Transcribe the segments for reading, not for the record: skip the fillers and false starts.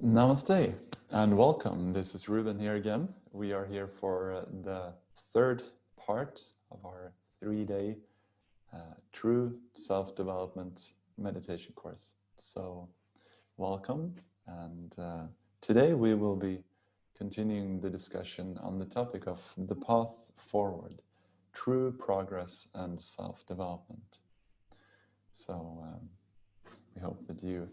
Namaste and welcome. This is Ruben here again. We are here for the third part of our 3-day True Self-Development Meditation course. So welcome, and today we will be continuing the discussion on the topic of the path forward, true progress and self-development. So we hope that you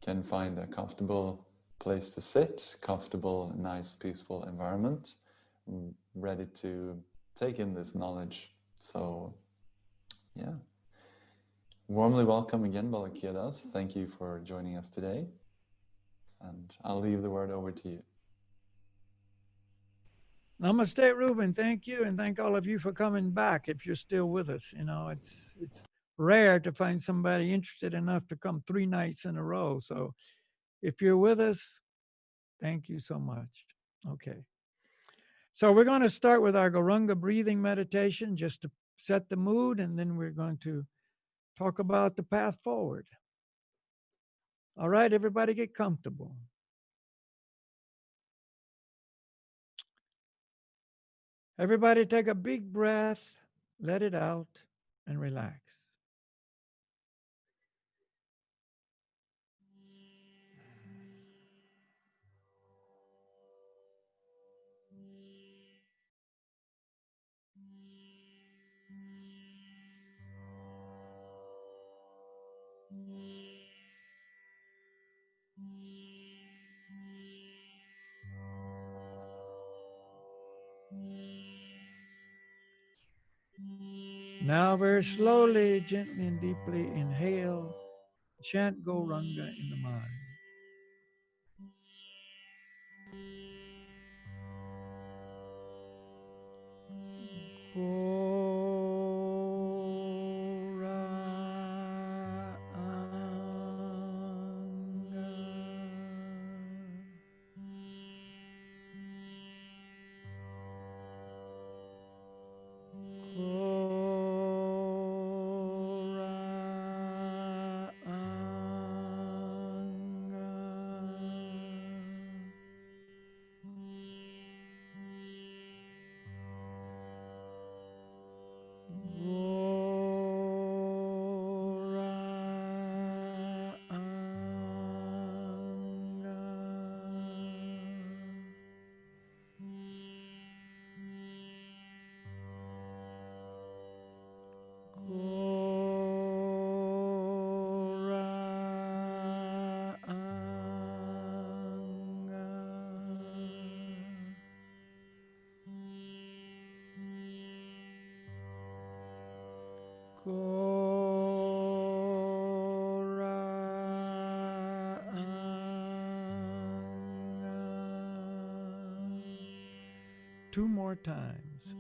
can find a comfortable place to sit, comfortable, nice, peaceful environment, ready to take in this knowledge. So, yeah. Warmly welcome again, Balakiadas. Thank you for joining us today. And I'll leave the word over to you. Namaste, Ruben. Thank you, and thank all of you for coming back. If you're still with us, it's rare to find somebody interested enough to come 3 nights in a row. So, if you're with us, thank you so much. Okay. So we're going to start with our Garunga breathing meditation just to set the mood, and then we're going to talk about the path forward. All right, everybody, get comfortable. Everybody take a big breath, let it out, and relax. Now very slowly, gently and deeply inhale, chant Garunga in the mind. Two more times.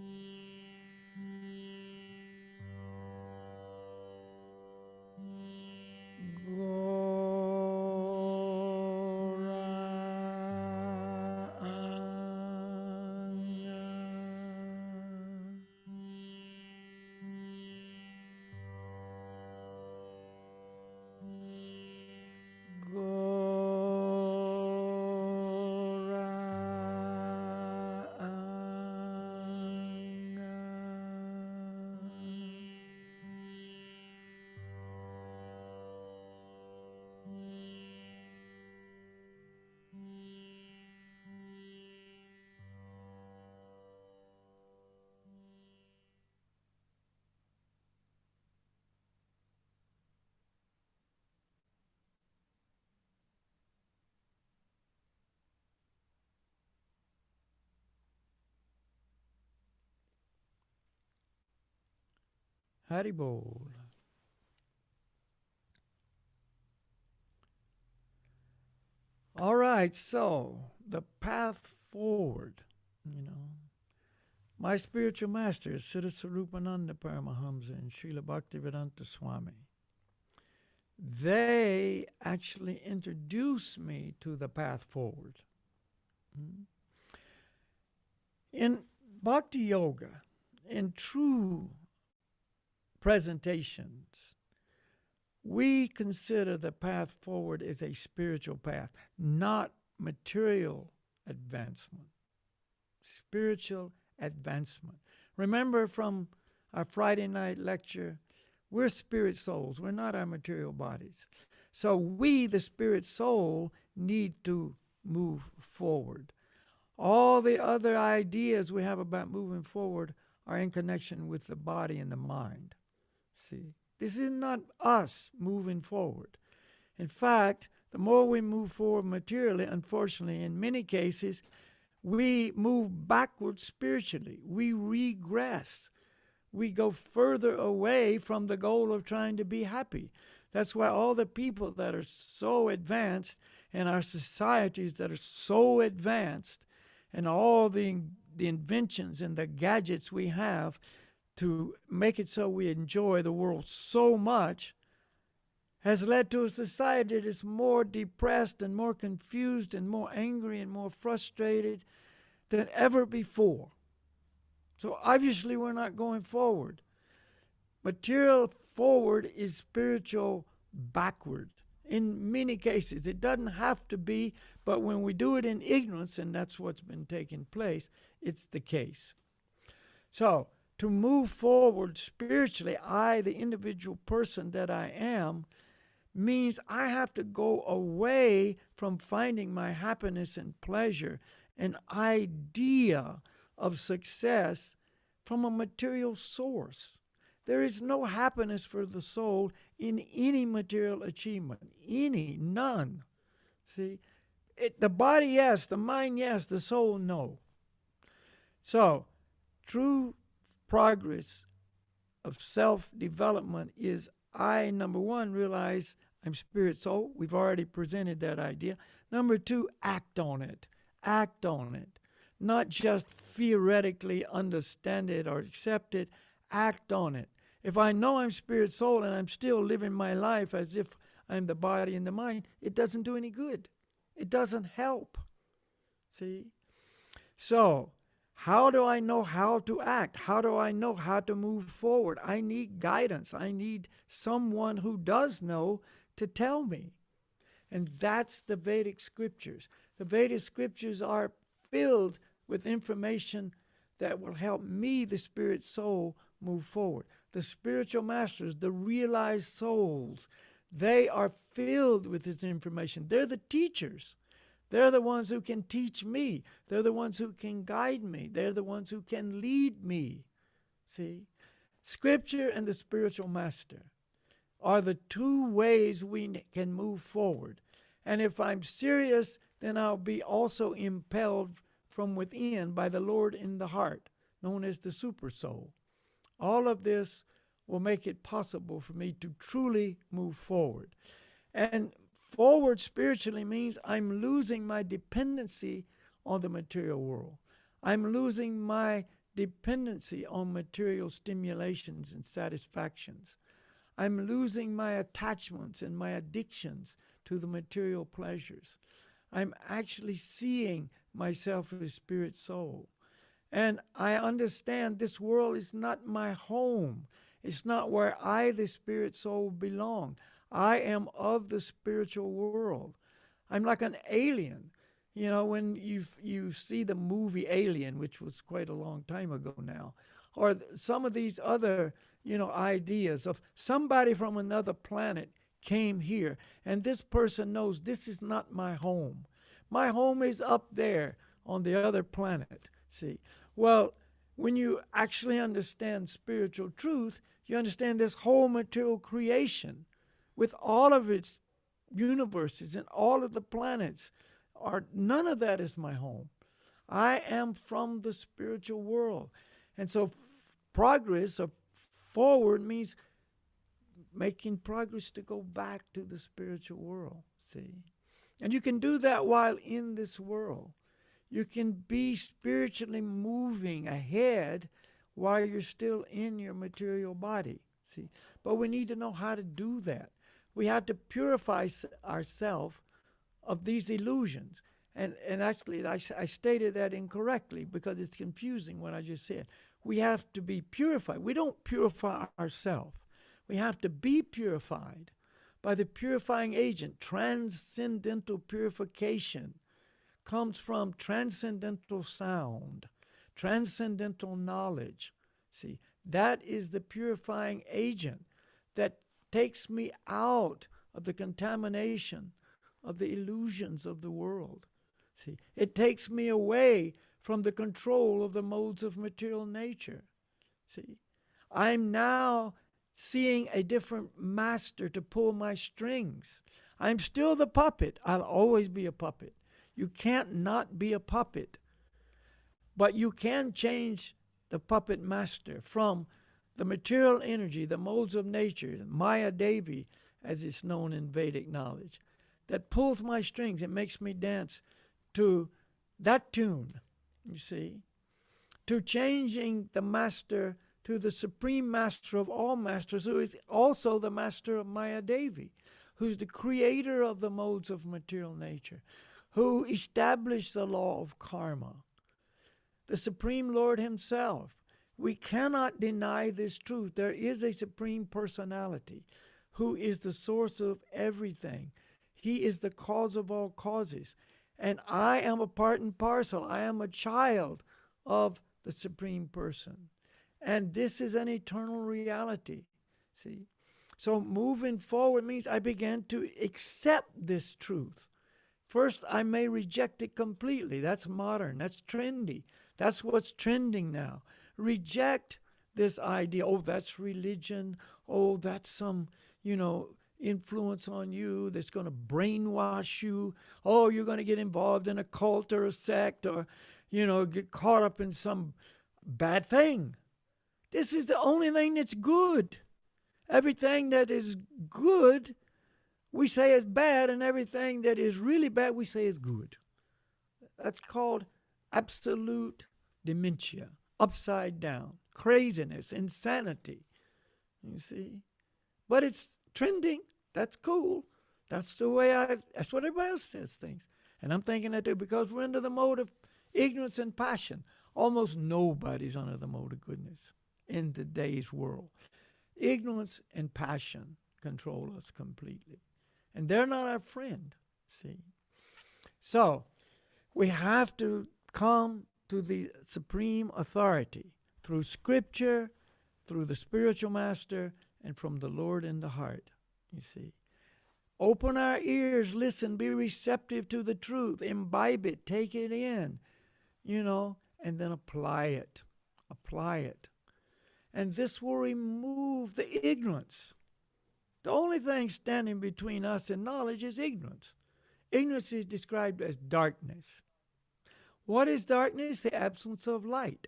Haribol. All right, so the path forward, My spiritual masters, Siddha Sarupananda Paramahamsa and Srila Bhaktivedanta Swami, they actually introduced me to the path forward. In Bhakti Yoga, in true presentations, we consider the path forward as a spiritual path, not material advancement. Spiritual advancement. Remember from our Friday night lecture, we're spirit souls. We're not our material bodies. So we, the spirit soul, need to move forward. All the other ideas we have about moving forward are in connection with the body and the mind. See, this is not us moving forward. In fact, the more we move forward materially, unfortunately, in many cases, we move backwards spiritually. We regress. We go further away from the goal of trying to be happy. That's why all the people that are so advanced in our societies that are so advanced and all the inventions and the gadgets we have to make it so we enjoy the world so much has led to a society that is more depressed and more confused and more angry and more frustrated than ever before. So obviously we're not going forward. Material forward is spiritual backward. In many cases, it doesn't have to be, but when we do it in ignorance, and that's what's been taking place, it's the case. So, to move forward spiritually, I, the individual person that I am, means I have to go away from finding my happiness and pleasure, an idea of success from a material source. There is no happiness for the soul in any material achievement. None. See, the body, yes. The mind, yes. The soul, no. So, true progress of self-development is I, number one, realize I'm spirit soul. We've already presented that idea. Number two, act on it. Act on it. Not just theoretically understand it or accept it. Act on it. If I know I'm spirit soul and I'm still living my life as if I'm the body and the mind, it doesn't do any good. It doesn't help. See? So, how do I know how to act? How do I know how to move forward? I need guidance. I need someone who does know to tell me. And that's the Vedic Scriptures. The Vedic Scriptures are filled with information that will help me, the spirit soul, move forward. The spiritual masters, the realized souls, they are filled with this information. They're the teachers. They're the ones who can teach me. They're the ones who can guide me. They're the ones who can lead me. See? Scripture and the spiritual master are the two ways we can move forward. And if I'm serious, then I'll be also impelled from within by the Lord in the heart, known as the super soul. All of this will make it possible for me to truly move forward. And forward spiritually means I'm losing my dependency on the material world. I'm losing my dependency on material stimulations and satisfactions. I'm losing my attachments and my addictions to the material pleasures. I'm actually seeing myself as spirit soul. And I understand this world is not my home. It's not where I, the spirit soul, belong. I am of the spiritual world. I'm like an alien. You know, when you see the movie Alien, which was quite a long time ago now, or some of these other, ideas of somebody from another planet came here, and this person knows this is not my home. My home is up there on the other planet. See? Well, when you actually understand spiritual truth, you understand this whole material creation with all of its universes and all of the planets. None of that is my home. I am from the spiritual world. And so progress or forward means making progress to go back to the spiritual world. See? And you can do that while in this world. You can be spiritually moving ahead while you're still in your material body. See? But we need to know how to do that. We have to purify ourselves of these illusions. And actually, I stated that incorrectly because it's confusing what I just said. We have to be purified. We don't purify ourselves. We have to be purified. by the purifying agent. Transcendental purification comes from transcendental sound, transcendental knowledge. See, that is the purifying agent that takes me out of the contamination of the illusions of the world. See, it takes me away from the control of the modes of material nature. See, I'm now seeing a different master to pull my strings. I'm still the puppet. I'll always be a puppet. You can't not be a puppet. But you can change the puppet master from the material energy, the modes of nature, Maya Devi, as it's known in Vedic knowledge, that pulls my strings and makes me dance to that tune, you see, to changing the master to the supreme master of all masters, who is also the master of Maya Devi, who's the creator of the modes of material nature, who established the law of karma, the Supreme Lord himself. We cannot deny this truth. There is a Supreme Personality who is the source of everything. He is the cause of all causes. And I am a part and parcel. I am a child of the Supreme Person. And this is an eternal reality. See? So moving forward means I began to accept this truth. First, I may reject it completely. That's modern. That's trendy. That's what's trending now. Reject this idea. Oh, that's religion. Oh, that's some, influence on you that's going to brainwash you. Oh, you're going to get involved in a cult or a sect or, get caught up in some bad thing. This is the only thing that's good. Everything that is good, we say is bad, and everything that is really bad, we say is good. That's called absolute dementia, upside down, craziness, insanity. You see? But it's trending. That's cool. That's the way that's what everybody else says things. And I'm thinking that too, because we're under the mode of ignorance and passion. Almost nobody's under the mode of goodness in today's world. Ignorance and passion control us completely. And they're not our friend, see. So we have to come to the supreme authority through Scripture, through the spiritual master, and from the Lord in the heart, you see. Open our ears, listen, be receptive to the truth, imbibe it, take it in, and then apply it. Apply it. And this will remove the ignorance. The only thing standing between us and knowledge is ignorance. Ignorance is described as darkness. What is darkness? The absence of light.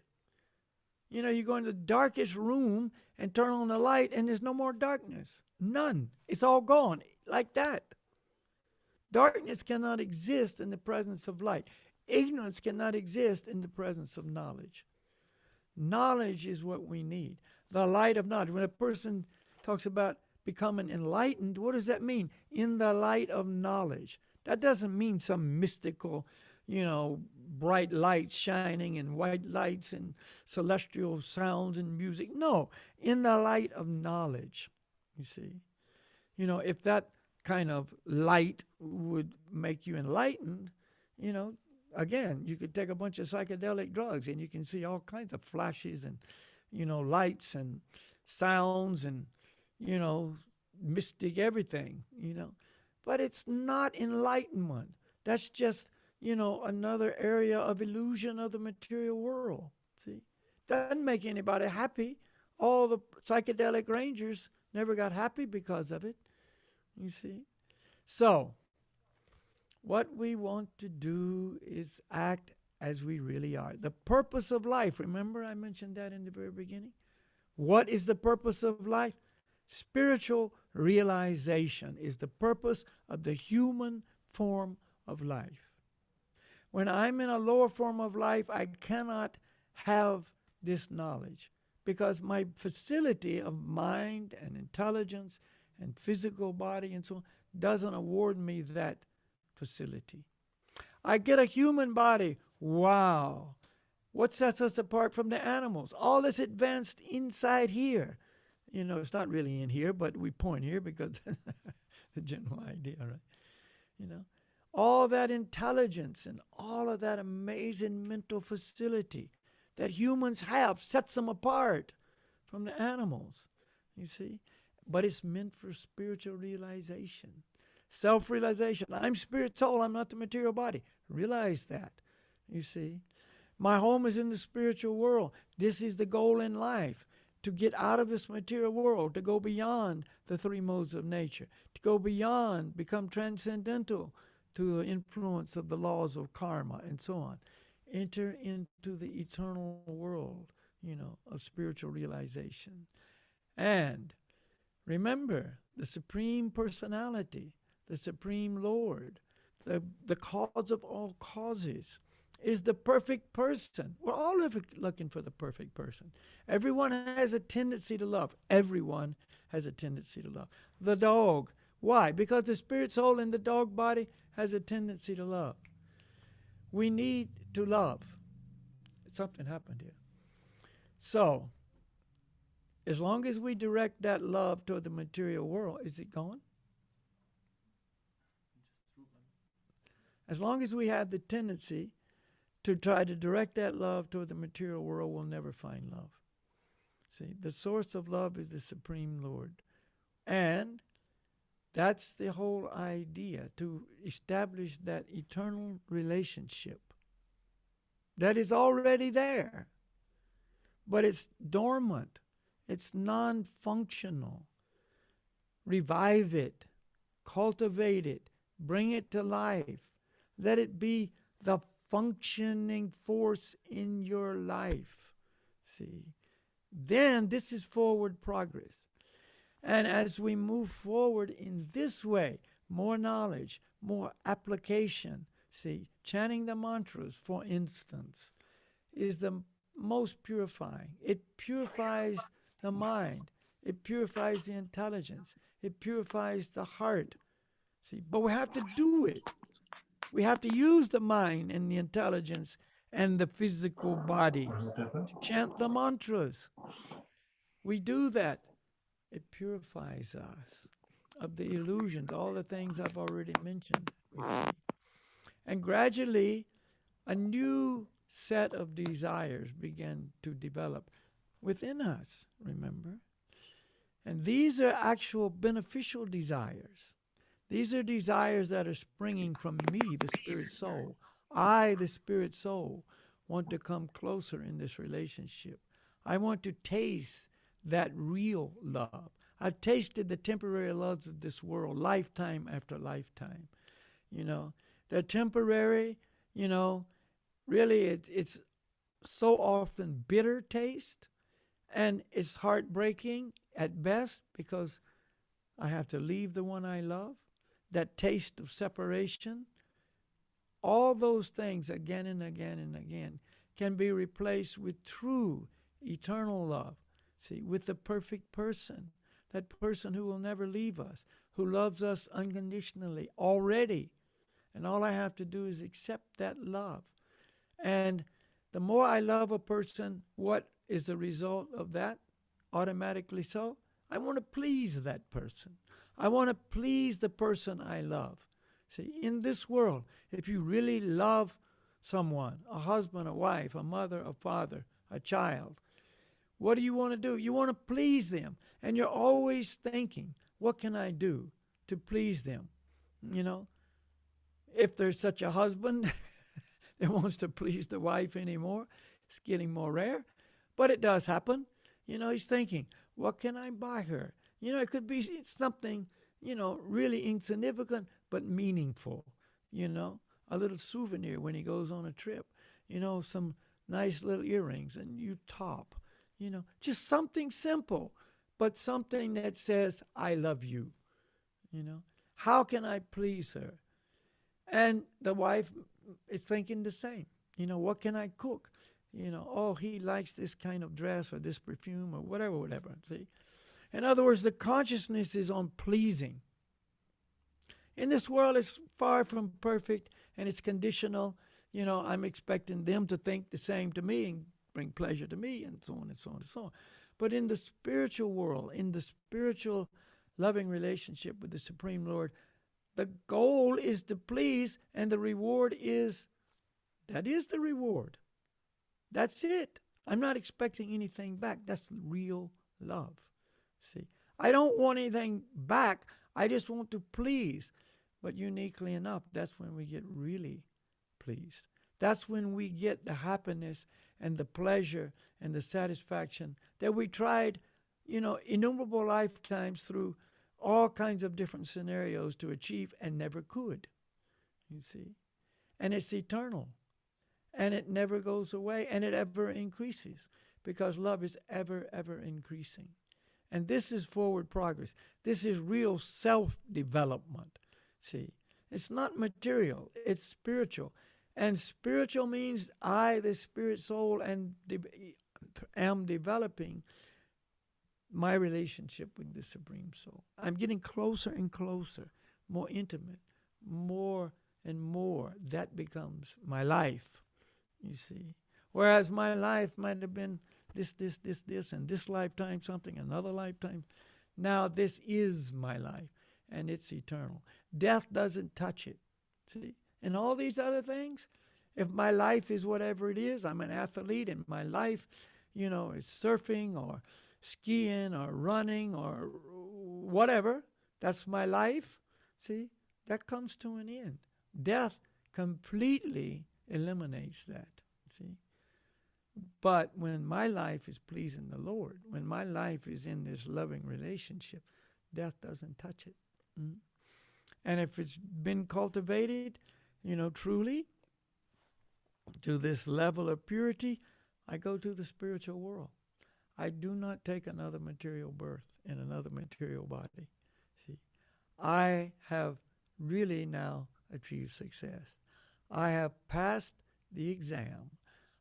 You go into the darkest room and turn on the light and there's no more darkness. None. It's all gone like that. Darkness cannot exist in the presence of light. Ignorance cannot exist in the presence of knowledge. Knowledge is what we need. The light of knowledge. When a person talks about becoming enlightened, what does that mean? In the light of knowledge. That doesn't mean some mystical, bright lights shining and white lights and celestial sounds and music. No, in the light of knowledge, you see. If that kind of light would make you enlightened, again, you could take a bunch of psychedelic drugs and you can see all kinds of flashes and, lights and sounds and, mystic everything, But it's not enlightenment. That's just, another area of illusion of the material world. See? Doesn't make anybody happy. All the psychedelic rangers never got happy because of it. You see? So, what we want to do is act as we really are. The purpose of life, remember I mentioned that in the very beginning? What is the purpose of life? Spiritual realization is the purpose of the human form of life. When I'm in a lower form of life, I cannot have this knowledge because my facility of mind and intelligence and physical body and so on doesn't award me that facility. I get a human body. Wow. What sets us apart from the animals? All this advanced inside here. It's not really in here, but we point here because the general idea, right? You know, all that intelligence and all of that amazing mental facility that humans have sets them apart from the animals, you see. But it's meant for spiritual realization, self-realization. I'm spirit soul, I'm not the material body. Realize that, you see. My home is in the spiritual world. This is the goal in life, to get out of this material world, to go beyond the three modes of nature, to go beyond, become transcendental to the influence of the laws of karma and so on. Enter into the eternal world, of spiritual realization. And remember, the Supreme Personality, the Supreme Lord, the cause of all causes, is the perfect person. We're all looking for the perfect person. Everyone has a tendency to love. Everyone has a tendency to love. The dog. Why? Because the spirit soul in the dog body has a tendency to love. We need to love. Something happened here. So, as long as we direct that love toward the material world, is it gone? As long as we have the tendency to try to direct that love toward the material world, we'll never find love. See, the source of love is the Supreme Lord. And that's the whole idea, to establish that eternal relationship that is already there, but it's dormant, it's non-functional. Revive it, cultivate it, bring it to life. Let it be the functioning force in your life. See, then this is forward progress. And as we move forward in this way, more knowledge, more application. See, chanting the mantras, for instance, is the most purifying. It purifies the mind. It purifies the intelligence. It purifies the heart. See, but we have to do it. We have to use the mind and the intelligence and the physical body to chant the mantras. We do that. It purifies us of the illusions, all the things I've already mentioned, you see. And gradually, a new set of desires begin to develop within us, remember? And these are actual beneficial desires. These are desires that are springing from me, the spirit soul. I, the spirit soul, want to come closer in this relationship. I want to taste that real love. I've tasted the temporary loves of this world, lifetime after lifetime. They're temporary, really it's so often bitter taste, and it's heartbreaking at best because I have to leave the one I love. That taste of separation, all those things again and again and again can be replaced with true eternal love. See, with the perfect person, that person who will never leave us, who loves us unconditionally already. And all I have to do is accept that love. And the more I love a person, what is the result of that? Automatically so, I want to please that person. I want to please the person I love. See, in this world, if you really love someone, a husband, a wife, a mother, a father, a child, what do you want to do? You want to please them. And you're always thinking, what can I do to please them? If there's such a husband that wants to please the wife anymore, it's getting more rare. But it does happen. He's thinking, what can I buy her? It could be something, really insignificant but meaningful. A little souvenir when he goes on a trip. Some nice little earrings, a new top. Just something simple, but something that says, I love you. How can I please her? And the wife is thinking the same. What can I cook? Oh, he likes this kind of dress or this perfume or whatever. See? In other words, the consciousness is on pleasing. In this world, it's far from perfect and it's conditional. I'm expecting them to think the same to me and bring pleasure to me and so on and so on and so on. But in the spiritual world, in the spiritual loving relationship with the Supreme Lord, the goal is to please, and the reward is, that is the reward. That's it. I'm not expecting anything back. That's real love. See, I don't want anything back. I just want to please. But uniquely enough, that's when we get really pleased. That's when we get the happiness and the pleasure and the satisfaction that we tried, innumerable lifetimes through all kinds of different scenarios to achieve and never could. You see? And it's eternal. And it never goes away, and it ever increases, because love is ever, ever increasing. And this is forward progress. This is real self-development. See, it's not material, it's spiritual. And spiritual means I, the spirit soul, am developing my relationship with the Supreme Soul. I'm getting closer and closer, more intimate, more and more. That becomes my life, you see. Whereas my life might have been this, and this lifetime something, another lifetime. Now this is my life, and it's eternal. Death doesn't touch it, see. And all these other things, if my life is whatever it is, I'm an athlete, and my life, is surfing or skiing or running or whatever, that's my life, see, that comes to an end. Death completely eliminates that, see. But when my life is pleasing the Lord, when my life is in this loving relationship, death doesn't touch it. And if it's been cultivated, truly, to this level of purity, I go to the spiritual world. I do not take another material birth in another material body. See, I have really now achieved success. I have passed the exam.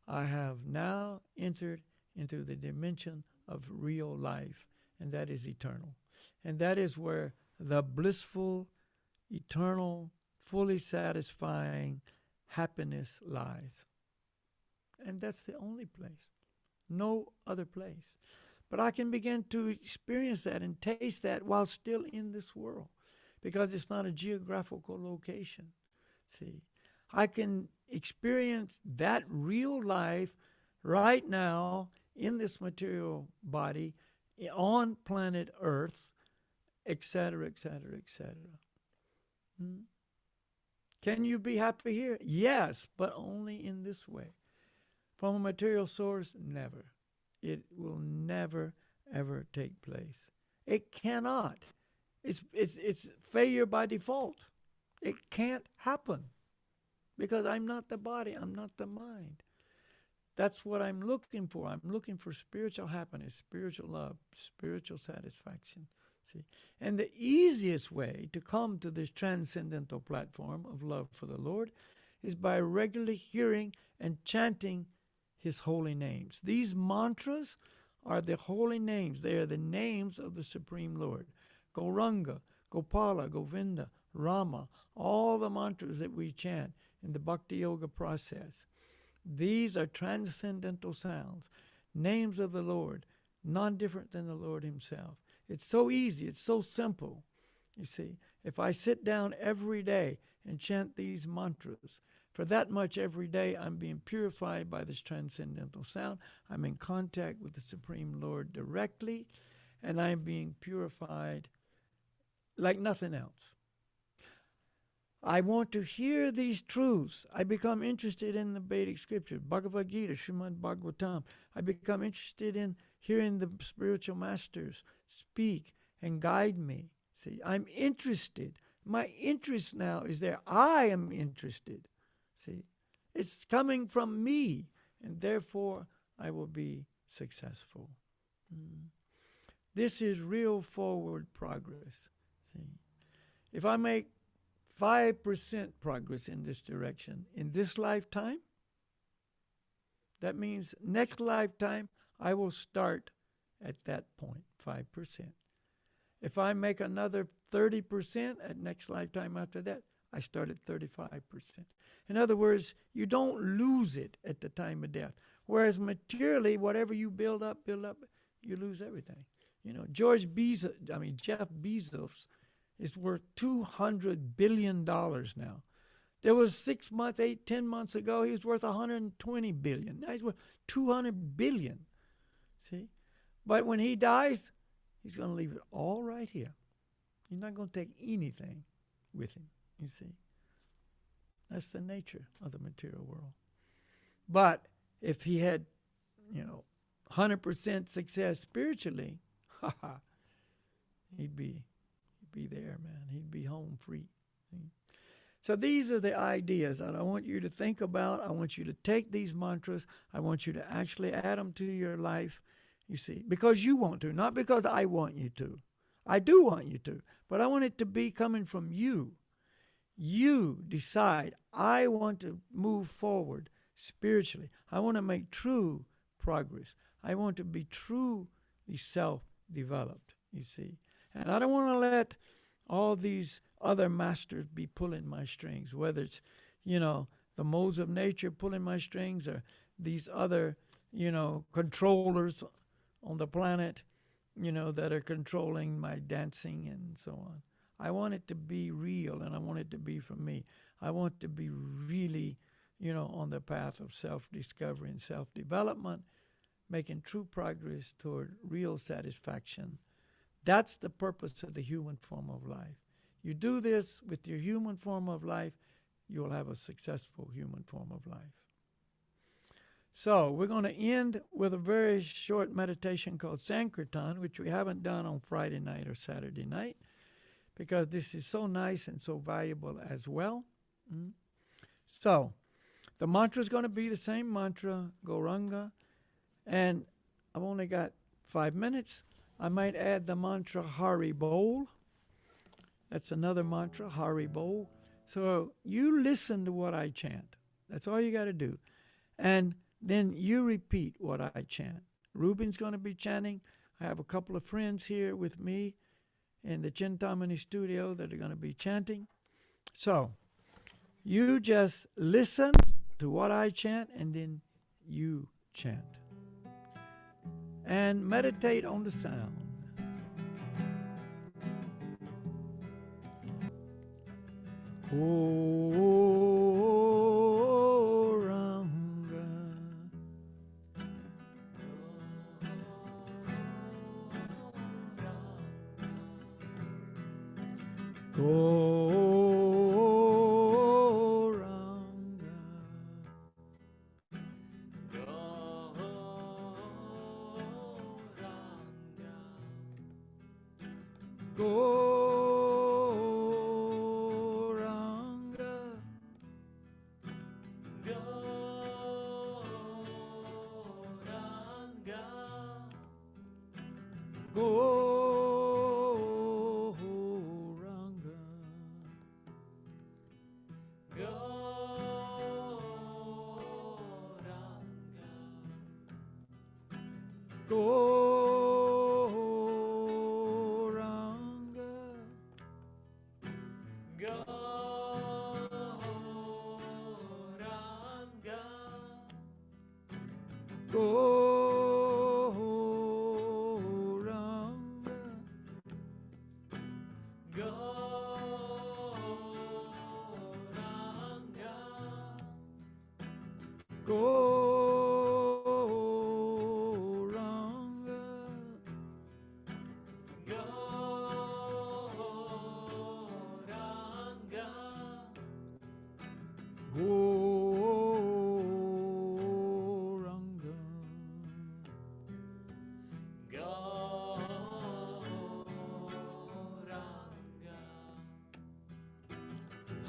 I have now entered into the dimension of real life, and that is eternal. And that is where the blissful, eternal, fully satisfying happiness lies. And that's the only place. No other place. But I can begin to experience that and taste that while still in this world, because it's not a geographical location. See, I can experience that real life right now in this material body on planet Earth, etc., etc., etc. Can you be happy here? Yes, but only in this way. From a material source, never. It will never, ever take place. It cannot. It's failure by default. It can't happen, because I'm not the body, I'm not the mind. That's what I'm looking for. I'm looking for spiritual happiness, spiritual love, spiritual satisfaction. See? And the easiest way to come to this transcendental platform of love for the Lord is by regularly hearing and chanting His holy names. These mantras are the holy names. They are the names of the Supreme Lord. Garunga, Gopala, Govinda, Rama, all the mantras that we chant in the Bhakti Yoga process. These are transcendental sounds, names of the Lord, none different than the Lord Himself. It's so easy, it's so simple. You see, if I sit down every day and chant these mantras, for that much every day, I'm being purified by this transcendental sound. I'm in contact with the Supreme Lord directly, and I'm being purified like nothing else. I want to hear these truths. I become interested in the Vedic Scriptures, Bhagavad Gita, Srimad Bhagavatam. I become interested in hearing the spiritual masters speak and guide me. See, I'm interested. My interest now is there. I am interested. See, it's coming from me, and therefore I will be successful. This is real forward progress. See, if I make 5% progress in this direction in this lifetime, that means next lifetime I will start at that point, 5%. If I make another 30% at next lifetime after that, I start at 35%. In other words, you don't lose it at the time of death. Whereas materially, whatever you build up, you lose everything. You know, Jeff Bezos is worth $200 billion now. There was 6 months, 8, 10 months ago, he was worth $120 billion. Now he's worth $200 billion. See? But when he dies, he's going to leave it all right here. He's not going to take anything with him, you see. That's the nature of the material world. But if he had, 100% success spiritually, he'd be there, man. He'd be home free. So these are the ideas that I want you to think about. I want you to take these mantras. I want you to actually add them to your life, you see, because you want to, not because I want you to. I do want you to, but I want it to be coming from you. You decide, I want to move forward spiritually. I want to make true progress. I want to be truly self-developed, you see. And I don't want to let all these other masters be pulling my strings, whether it's, the modes of nature pulling my strings or these other, controllers on the planet, that are controlling my dancing and so on. I want it to be real, and I want it to be from me. I want to be really, on the path of self-discovery and self-development, making true progress toward real satisfaction. That's the purpose of the human form of life. You do this with your human form of life, you will have a successful human form of life. So we're going to end with a very short meditation called Sankirtan, which we haven't done on Friday night or Saturday night, because this is so nice and so valuable as well. So the mantra is going to be the same mantra, Garunga, and I've only got 5 minutes. I might add the mantra Hari Bol. That's another mantra, Hari Bol. So you listen to what I chant. That's all you got to do. And then you repeat what I chant. Ruben's going to be chanting. I have a couple of friends here with me in the Chintamani studio that are going to be chanting. So you just listen to what I chant, and then you chant. And meditate on the sound.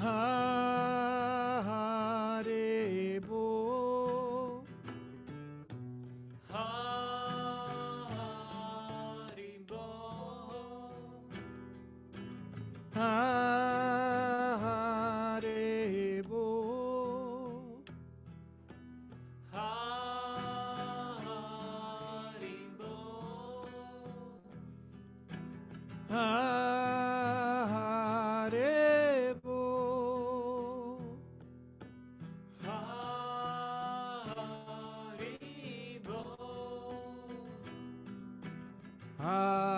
Hare Bo, Hare Bo, Hare Bo, Hare Bo, Hare Bo, Hare Bo, Hare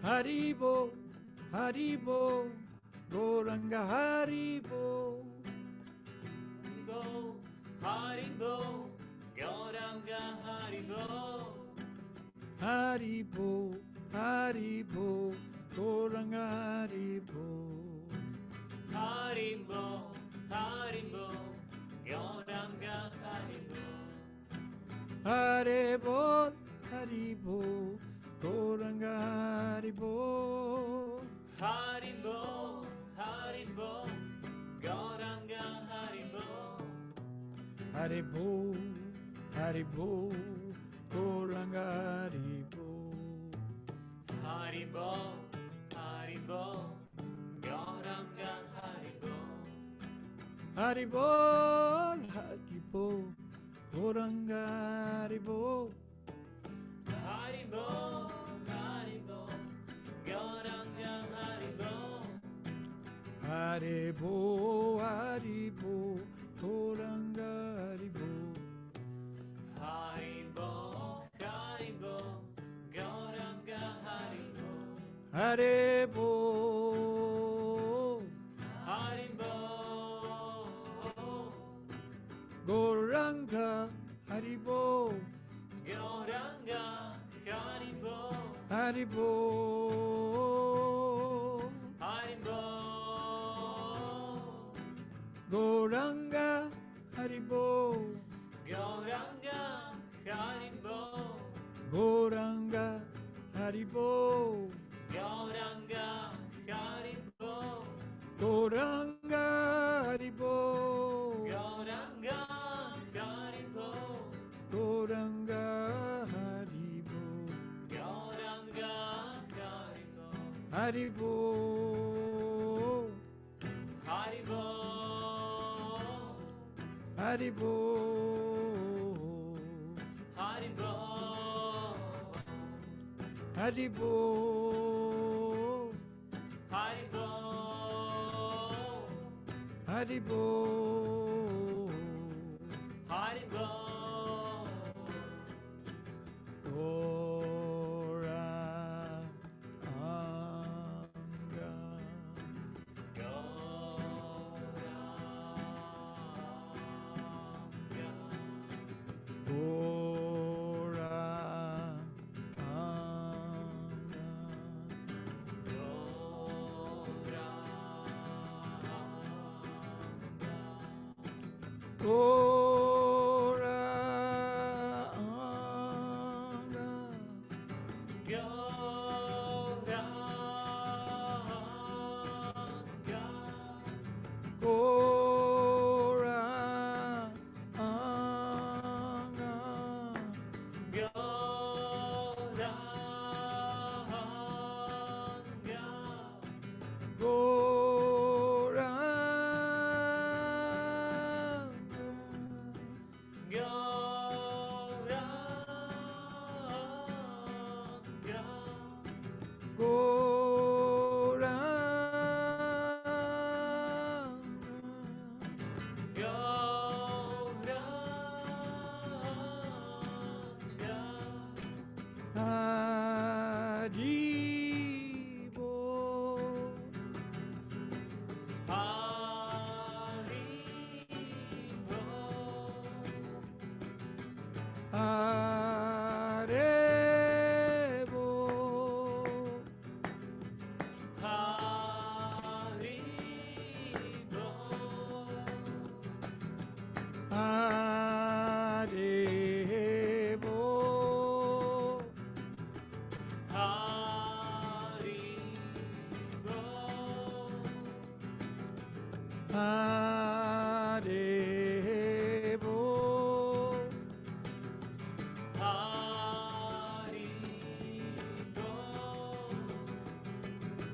Haribo, Haribo, Gauranga Haribo. Haribo, Haribo, Gauranga Haribo. Haribo, Haribo, Gauranga Haribo. Haribo, Haribo, Gauranga Haribo. Haribo, Haribo, Gauranga Haribo. Haribo, Haribo, Gauranga Haribo. Haribo, Haribo, Gauranga Haribo. Haribo, Haribo, Gauranga Haribo. Haribo, Haribo, Gauranga Haribo. Haribo, Haribo, Gauranga Haribo. Haribo, Haribo, Gauranga Haribo. Haribo, Haribo, Gauranga Haribo. Haribo, Haribo, Gauranga Haribo. Gauranga Haribo. Haribo, Haribo, Gauranga Haribo. Gauranga Haribo. Gauranga Haribo. Gauranga Haribo. Gauranga Haribo. Gauranga Haribo. Gauranga Haribo. Gauranga Haribo. Haribo, Haribo, Haribo, Haribo, Haribo, Haribo, Haribo, Haribo.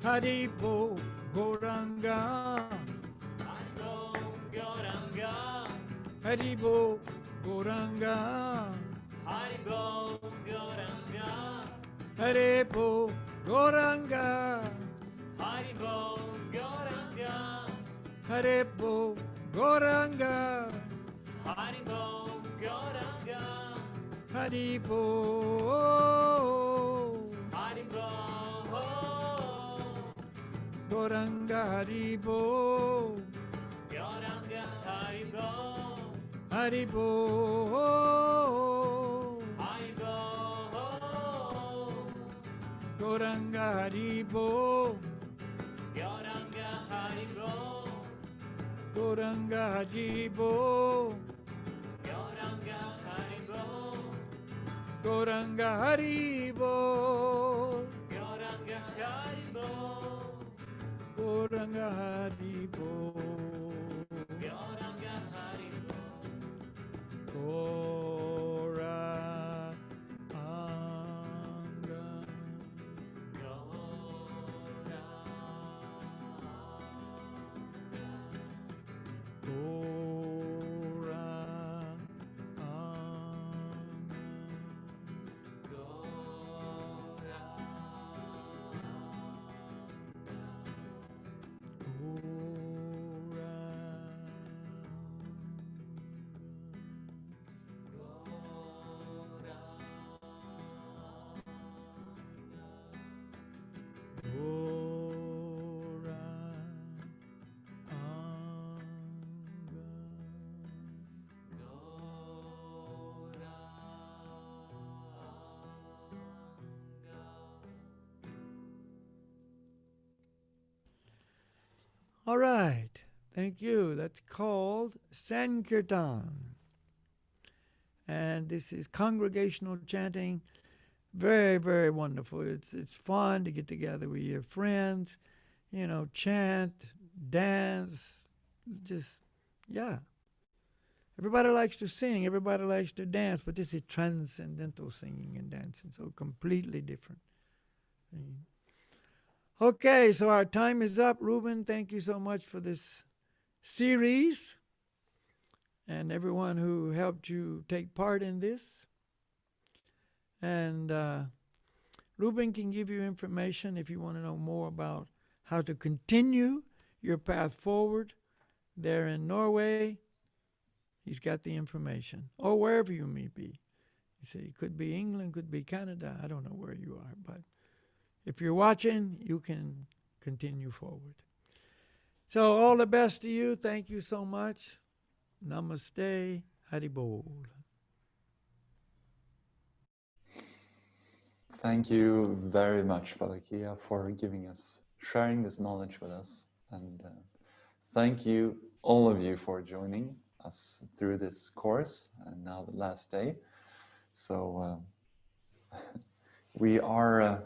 Haribo, Gauranga. Haribo, Gauranga. Haribo, Gauranga. Haribo, Gauranga. Haribo, Gauranga. Haribo, Gauranga. Haribo, Gauranga. Haribo, Gauranga. Haribo, Haribo, Gauranga Haribo, Gauranga Haribo, Haribo, Haribo, Gauranga Haribo, Gauranga Haribo, Gauranga Haribo, Gauranga Haribo, Gauranga Haribo, Gauranga Haribo, Gauranga Haribo, Gauranga Haribo, All right, thank you. That's called Sankirtan. And this is congregational chanting. Very, very wonderful. It's fun to get together with your friends, you know, chant, dance, just, yeah. Everybody likes to sing, everybody likes to dance, but this is transcendental singing and dancing, so completely different. Okay, so our time is up. Ruben, thank you so much for this series and everyone who helped you take part in this. And Ruben can give you information if you want to know more about how to continue your path forward there in Norway. He's got the information, or wherever you may be. You see, it could be England, could be Canada. I don't know where you are, but if you're watching, you can continue forward. So all the best to you. Thank you so much. Namaste. Haribol. Thank you very much, Valakia, for sharing this knowledge with us. And thank you, all of you, for joining us through this course, and now the last day. So we are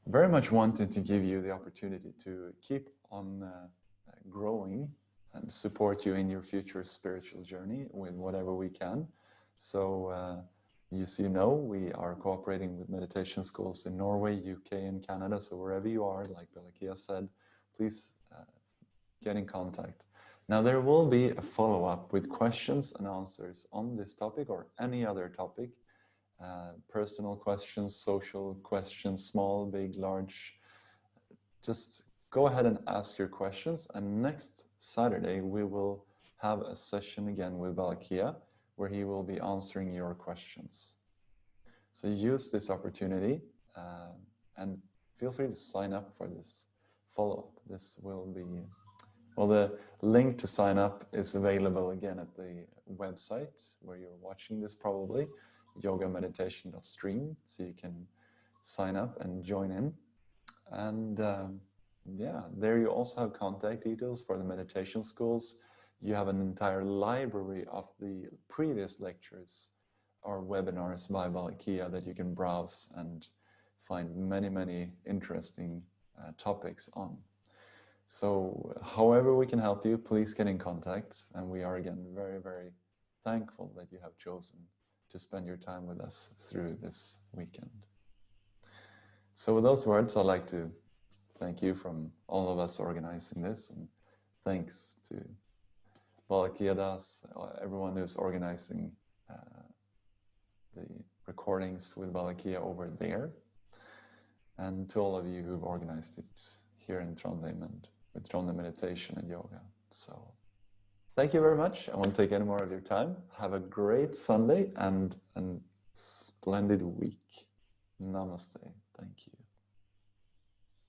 very much wanting to give you the opportunity to keep on growing and support you in your future spiritual journey with whatever we can. So as you know, we are cooperating with meditation schools in Norway, UK, and Canada. So wherever you are, like Valakia said, please get in contact. Now there will be a follow-up with questions and answers on this topic or any other topic. Personal questions, social questions, small, big, large. Just go ahead and ask your questions. And next Saturday, we will have a session again with Valakia, where he will be answering your questions. So use this opportunity and feel free to sign up for this follow-up. This will be, well, the link to sign up is available again at the website where you're watching this probably, yogameditation.stream, so you can sign up and join in. And yeah, there you also have contact details for the meditation schools. You have an entire library of the previous lectures or webinars by Valakia that you can browse and find many, many interesting topics on. So however we can help you, please get in contact. And we are again very, very thankful that you have chosen to spend your time with us through this weekend. So with those words, I'd like to thank you from all of us organizing this, and thanks to Valakia Das, everyone who's organizing the recordings with Valakia over there, and to all of you who've organized it here in Trondheim and with Trondheim Meditation and Yoga. So thank you very much. I won't take any more of your time. Have a great Sunday and a splendid week. Namaste. Thank you.